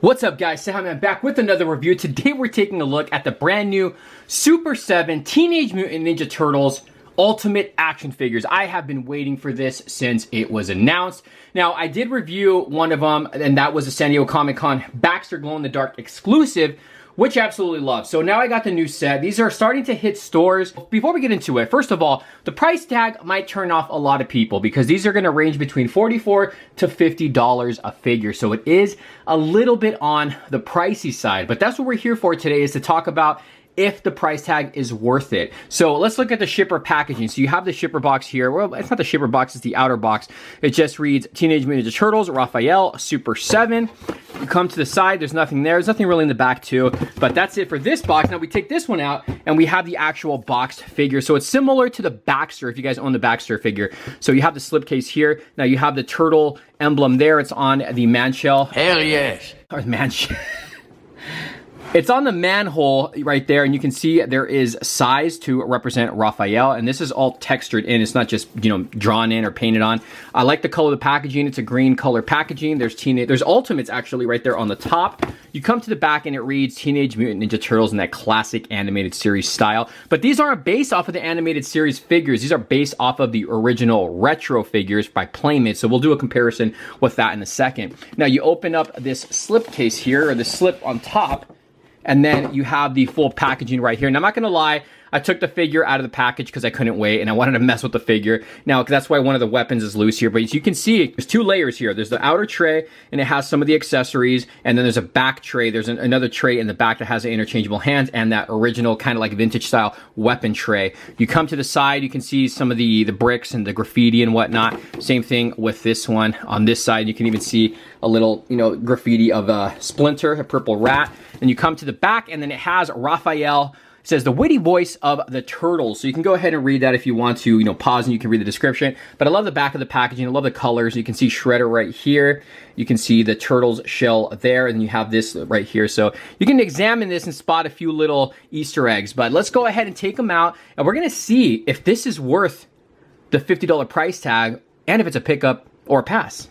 What's up guys, cejaman back with another review. Today we're taking a look at the brand new Super 7 Teenage Mutant Ninja Turtles Ultimate Action Figures. I have been waiting for this since it was announced. Now, I did review one of them, and that was the San Diego Comic-Con Baxter Glow-in-the-Dark exclusive, which I absolutely love. So now I got the new set. These are starting to hit stores. Before we get into it, first of all, the price tag might turn off a lot of people because these are gonna range between $44 to $50 a figure. So it is a little bit on the pricey side, but that's what we're here for today, is to talk about if the price tag is worth it. So let's look at the shipper packaging. So you have the shipper box here. Well, it's not the shipper box, it's the outer box. It just reads Teenage Mutant Ninja Turtles, Raphael, Super 7. You come to the side, there's nothing there. There's nothing really in the back too, but that's it for this box. Now we take this one out and we have the actual boxed figure. So it's similar to the Baxter, if you guys own the Baxter figure. So you have the slipcase here. Now you have the turtle emblem there. It's on the man shell. Hell yes. Or man shell. It's on the manhole right there, and you can see there is size to represent Raphael, and this is all textured in. It's not just, you know, drawn in or painted on. I like the color of the packaging. It's a green color packaging. There's Ultimates actually right there on the top. You come to the back and it reads Teenage Mutant Ninja Turtles in that classic animated series style. But these aren't based off of the animated series figures. These are based off of the original retro figures by Playmates. So we'll do a comparison with that in a second. Now you open up this slipcase here, or the slip on top, and then you have the full packaging right here. And I'm not gonna lie, I took the figure out of the package because I couldn't wait and I wanted to mess with the figure. Now, that's why one of the weapons is loose here, but as you can see, there's two layers here. There's the outer tray and it has some of the accessories, and then there's a back tray. There's another tray in the back that has the interchangeable hands and that original kind of like vintage style weapon tray. You come to the side, you can see some of the bricks and the graffiti and whatnot. Same thing with this one. On this side, you can even see a little, you know, graffiti of a Splinter, a purple rat. And you come to the back and then it has Raphael. It says the witty voice of the turtles. So you can go ahead and read that if you want to, you know, pause and you can read the description. But I love the back of the packaging. I love the colors. You can see Shredder right here. You can see the turtle's shell there, and you have this right here. So you can examine this and spot a few little Easter eggs. But let's go ahead and take them out, and we're gonna see if this is worth the $50 price tag and if it's a pickup or a pass.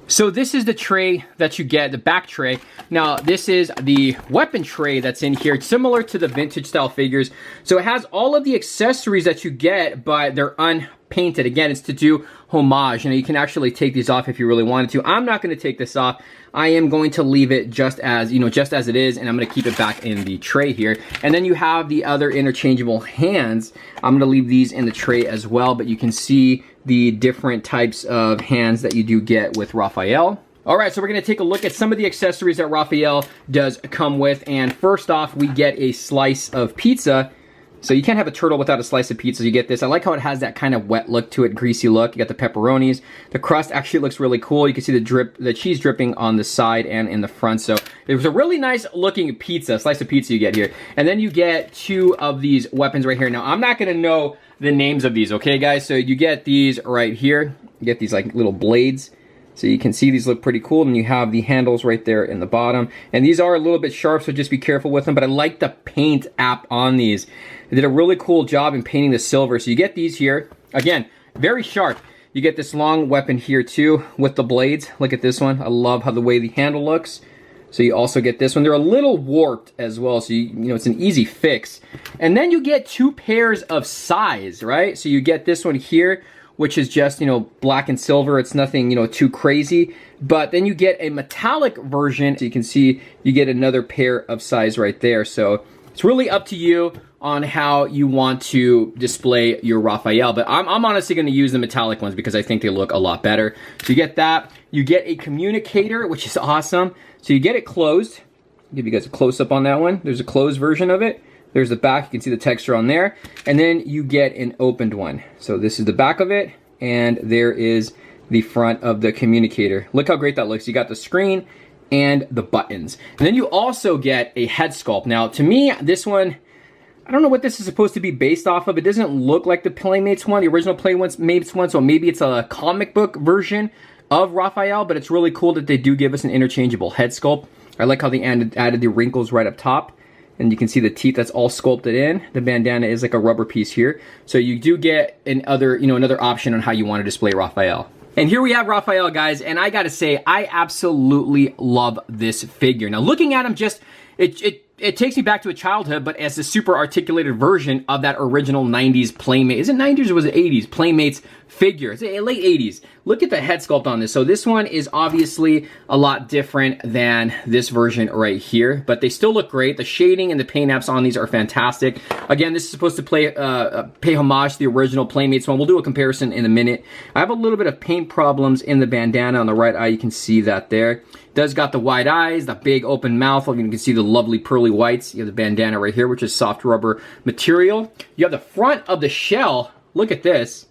So this is the tray that you get, the back tray. Now this is the weapon tray that's in here, similar to the vintage style figures. So it has all of the accessories that you get, but they're unpainted. Again, it's to do homage. You know, you can actually take these off if you really wanted to. I'm not going to take this off. I am going to leave it just as, you know, just as it is, and I'm going to keep it back in the tray here. And then you have the other interchangeable hands. I'm going to leave these in the tray as well, but you can see the different types of hands that you do get with Raphael. All right, so we're gonna take a look at some of the accessories that Raphael does come with. And first off, we get a slice of pizza. So you can't have a turtle without a slice of pizza. You get this. I like how it has that kind of wet look to it, greasy look. You got the pepperonis. The crust actually looks really cool. You can see the cheese dripping on the side and in the front. So there's a really nice looking pizza, slice of pizza you get here. And then you get two of these weapons right here. Now, I'm not gonna know the names of these, okay guys? So you get these right here. You get these like little blades. So you can see these look pretty cool, and you have the handles right there in the bottom. And these are a little bit sharp, so just be careful with them, but I like the paint app on these. They did a really cool job in painting the silver. So you get these here. Again, very sharp. You get this long weapon here too with the blades. Look at this one. I love how the way the handle looks. So you also get this one. They're a little warped as well, so you know, it's an easy fix. And then you get two pairs of size, right? So you get this one here, which is just, you know, black and silver. It's nothing, you know, too crazy. But then you get a metallic version. So you can see you get another pair of size right there. So it's really up to you on how you want to display your Raphael. But I'm honestly going to use the metallic ones because I think they look a lot better. So you get that. You get a communicator, which is awesome. So you get it closed. I'll give you guys a close-up on that one. There's a closed version of it. There's the back. You can see the texture on there. And then you get an opened one. So this is the back of it, and there is the front of the communicator. Look how great that looks. You got the screen and the buttons. And then you also get a head sculpt. Now, to me, this one, I don't know what this is supposed to be based off of. It doesn't look like the Playmates one, the original Playmates one, so maybe it's a comic book version of Raphael, but it's really cool that they do give us an interchangeable head sculpt. I like how they added the wrinkles right up top, and you can see the teeth, that's all sculpted in. The bandana is like a rubber piece here. So you do get another option on how you want to display Raphael. And here we have Raphael, guys, and I gotta say, I absolutely love this figure. Now, looking at him, just it takes me back to a childhood, but as a super articulated version of that original 90s Playmate. Is it 90s or was it 80s? Playmates figure. It's late 80s. Look at the head sculpt on this. So this one is obviously a lot different than this version right here, but they still look great. The shading and the paint apps on these are fantastic. Again, this is supposed to pay homage to the original Playmates one. We'll do a comparison in a minute. I have a little bit of paint problems in the bandana on the right eye. You can see that there. Does got the wide eyes, the big open mouth. You can see the lovely pearly whites. You have the bandana right here, which is soft rubber material. You have the front of the shell. Look at this.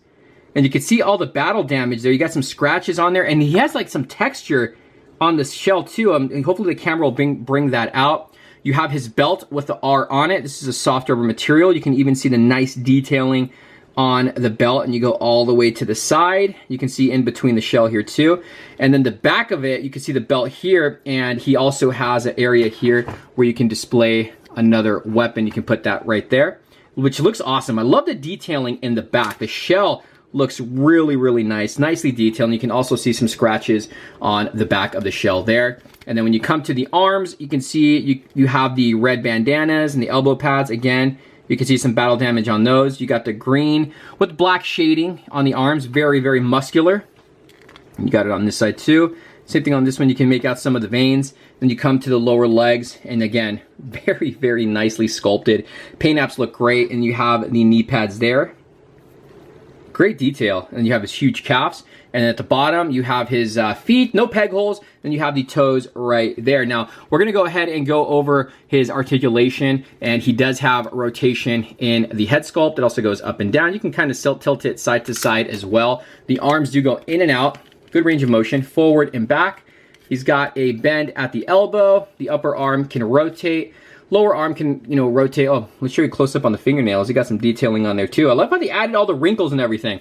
And you can see all the battle damage there. You got some scratches on there. And he has like some texture on the shell too. And hopefully the camera will bring that out. You have his belt with the R on it. This is a soft rubber material. You can even see the nice detailing on the belt, and you go all the way to the side. You can see in between the shell here too. And then the back of it, you can see the belt here, and he also has an area here where you can display another weapon. You can put that right there, which looks awesome. I love the detailing in the back. The shell looks really, really nice, nicely detailed. And you can also see some scratches on the back of the shell there. And then when you come to the arms, you can see you have the red bandanas and the elbow pads. Again, you can see some battle damage on those. You got the green with black shading on the arms. Very, very muscular. You got it on this side too. Same thing on this one. You can make out some of the veins. Then you come to the lower legs, and again, very, very nicely sculpted. Paint apps look great, and you have the knee pads there. Great detail. And you have his huge calves. And at the bottom, you have his feet, no peg holes. Then you have the toes right there. Now, we're going to go ahead and go over his articulation. And he does have rotation in the head sculpt. It also goes up and down. You can kind of tilt it side to side as well. The arms do go in and out. Good range of motion, forward and back. He's got a bend at the elbow. The upper arm can rotate. Lower arm can, rotate. Oh, let's show you close up on the fingernails. You got some detailing on there too. I love how they added all the wrinkles and everything.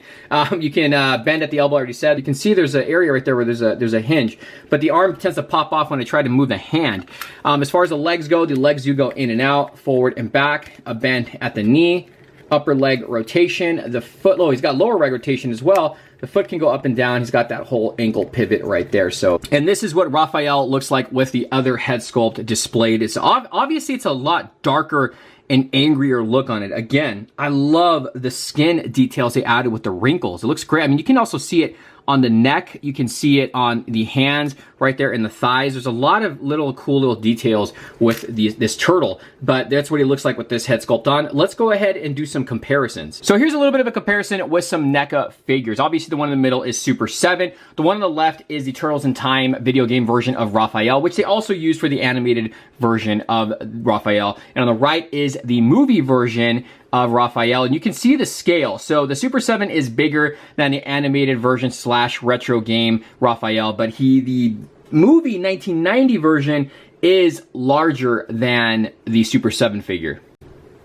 You can bend at the elbow, I already said. You can see there's an area right there where there's a hinge, but the arm tends to pop off when I try to move the hand. As far as the legs go, the legs do go in and out, forward and back. A bend at the knee, upper leg rotation. The foot, he's got lower leg rotation as well. The foot can go up and down. He's got that whole ankle pivot right there. So, and this is what Raphael looks like with the other head sculpt displayed. It's obviously it's a lot darker and angrier look on it. Again, I love the skin details they added with the wrinkles. It looks great. I mean, you can also see it on the neck. You can see it on the hands right there in the thighs. There's a lot of cool little details with this turtle, but that's what he looks like with this head sculpt on. Let's go ahead and do some comparisons. So here's a little bit of a comparison with some NECA figures. Obviously the one in the middle is Super 7. The one on the left is the Turtles in Time video game version of Raphael, which they also used for the animated version of Raphael. And on the right is the movie version of Raphael, and you can see the scale. So the Super 7 is bigger than the animated version / retro game Raphael, but the movie 1990 version is larger than the Super 7 figure.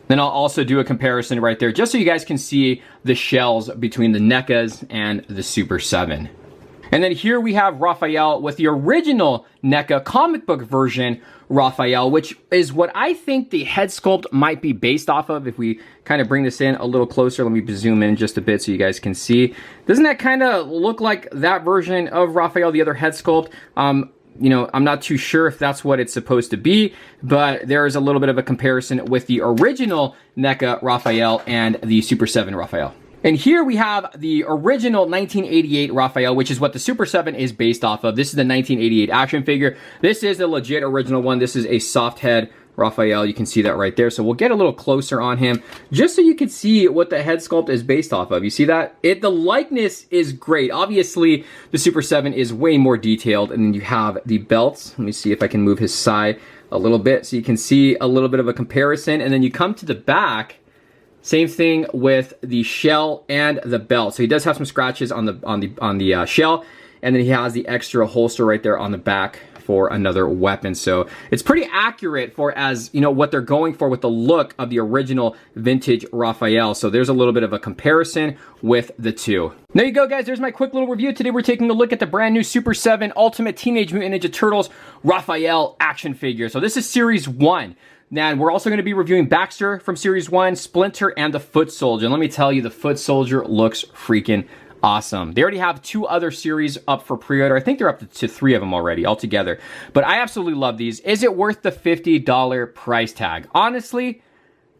Then I'll also do a comparison right there, just so you guys can see the shells between the NECAs and the Super 7. And then here we have Raphael with the original NECA comic book version Raphael, which is what I think the head sculpt might be based off of. If we kind of bring this in a little closer, let me zoom in just a bit so you guys can see. Doesn't that kind of look like that version of Raphael, the other head sculpt? I'm not too sure if that's what it's supposed to be, but there is a little bit of a comparison with the original NECA Raphael and the Super 7 Raphael. And here we have the original 1988 Raphael, which is what the Super 7 is based off of. This is the 1988 action figure. This is the legit original one. This is a soft head Raphael. You can see that right there. So we'll get a little closer on him just so you can see what the head sculpt is based off of. You see that? The likeness is great. Obviously, the Super 7 is way more detailed. And then you have the belts. Let me see if I can move his side a little bit so you can see a little bit of a comparison. And then you come to the back. Same thing with the shell and the belt. So he does have some scratches on the shell, and then he has the extra holster right there on the back for another weapon. So it's pretty accurate for what they're going for with the look of the original vintage Raphael. So there's a little bit of a comparison with the two. There you go, guys. There's my quick little review. Today we're taking a look at the brand new Super 7 Ultimate Teenage Mutant Ninja Turtles Raphael action figure. So this is Series 1. And we're also going to be reviewing Baxter from Series 1, Splinter, and the Foot Soldier. And let me tell you, the Foot Soldier looks freaking Awesome. They already have 2 other series up for pre-order. I think they're up to 3 of them already altogether. But I absolutely love these. Is it worth the $50 price tag? Honestly,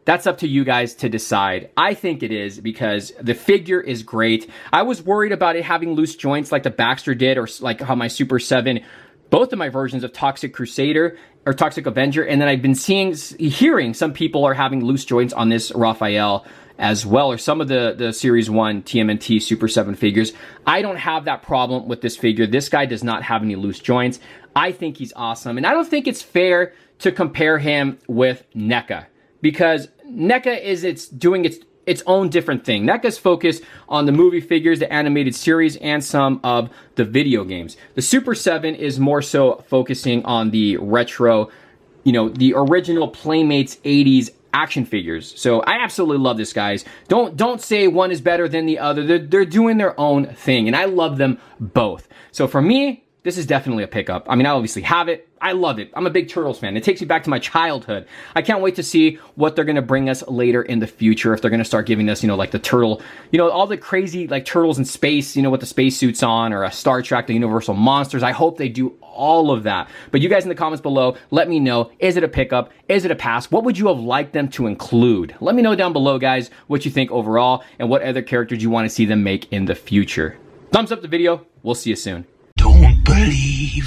that's up to you guys to decide. I think it is because the figure is great. I was worried about it having loose joints like the Baxter did, or like how my Super 7, both of my versions of Toxic Crusader or Toxic Avenger, and then I've been hearing some people are having loose joints on this Raphael as well, or some of the Series 1 TMNT Super 7 figures. I don't have that problem with this figure. This guy does not have any loose joints. I think he's awesome, and I don't think it's fair to compare him with NECA, because NECA is doing its own different thing. NECA's focused on the movie figures, the animated series, and some of the video games. The Super 7 is more so focusing on the retro, the original Playmates 80s action figures. So I absolutely love this, guys. Don't say one is better than the other. They're doing their own thing, and I love them both. So for me, this is definitely a pickup. I mean, I obviously have it. I love it. I'm a big Turtles fan. It takes me back to my childhood. I can't wait to see what they're going to bring us later in the future. If they're going to start giving us, like the turtle, all the crazy like turtles in space, with the spacesuits on, or a Star Trek, the Universal Monsters. I hope they do all of that. But you guys in the comments below, let me know. Is it a pickup? Is it a pass? What would you have liked them to include? Let me know down below, guys, what you think overall and what other characters you want to see them make in the future. Thumbs up the video. We'll see you soon. Don't believe